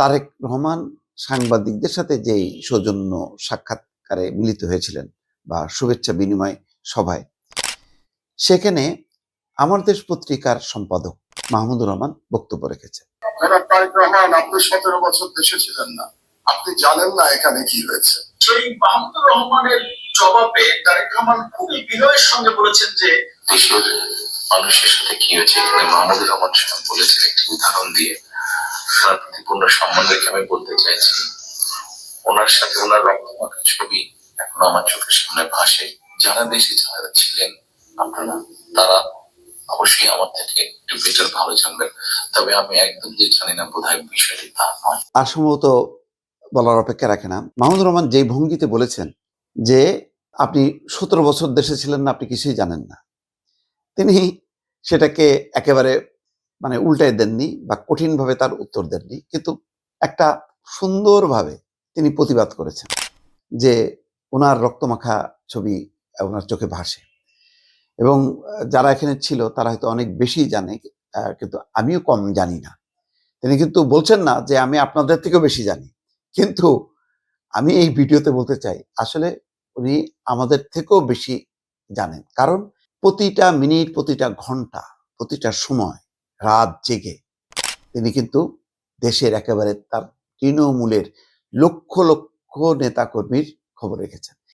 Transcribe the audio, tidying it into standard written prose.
তারেক রহমান সাংবাদিকদের সাথে যেই সৌজন্য সাক্ষাৎকারে মিলিত হয়েছিলেন বা শুভেচ্ছা বিনিময় সভায়, সেখানে আমার দেশ পত্রিকার সম্পাদক মাহমুদুর রহমান বক্তব্য রেখেছেন। তারেক রহমান, আপনি 17 বছর দেশে ছিলেন না, আপনি জানেন না এখানে কি হয়েছে। সেই মাহমুদুর রহমানের জবাবে তারেক রহমান খুবই বিনয়ের সঙ্গে বলেছেন যে দেশের মানুষের সাথে কি হয়েছে এখানে মাহমুদুর রহমান সাহেব বলেছেন একটি উদাহরণ দিয়ে। তার প্রতি পূর্ণ সম্মান রেখে আমি বলতে চাইছি, ওনার সাথে ওনার রক্তমাখা ছবি এখন আমার চোখের সামনে ভাসে। যারা দেশে যারা ছিলেন আপনারা, তারা অবশ্যই আমার থেকে একটু বেটার ভালো জানবেন, তবে আমি একদম যে জানি না বোধহয় বিষয়টি তা নয়। আর সম্ভবত বলার অপেক্ষা রাখে না। মাহমুদুর রহমান যেই ভঙ্গিতে বলেছেন যে আপনি 17 বছর দেশে ছিলেন না, আপনি কিছুই জানেন না, তিনি সেটাকে একেবারে উল্টায় দেননি বা কঠিনভাবে তার উত্তর দেননি, কিন্তু একটা সুন্দরভাবে তিনি প্রতিবাদ করেছেন যে ওনার রক্তমাখা ছবি ওনার চোখে ভাসে। এবং যারা এখানে ছিল তারা হয়তো অনেক বেশি জানে, কিন্তু আমিও কম জানি না। তিনি কিন্তু বলছেন না যে আমি আপনাদের থেকেও বেশি জানি, কিন্তু আমি এই ভিডিওতে বলতে চাই আসলে উনি আমাদের থেকেও বেশি জানেন। কারণ প্রতিটা মিনিট, প্রতিটা ঘন্টা, প্রতিটা সময় রাত জেগে তিনি কিন্তু দেশের একেবারে তার তৃণমূলের লক্ষ লক্ষ নেতাকর্মীর খবর রেখেছেন।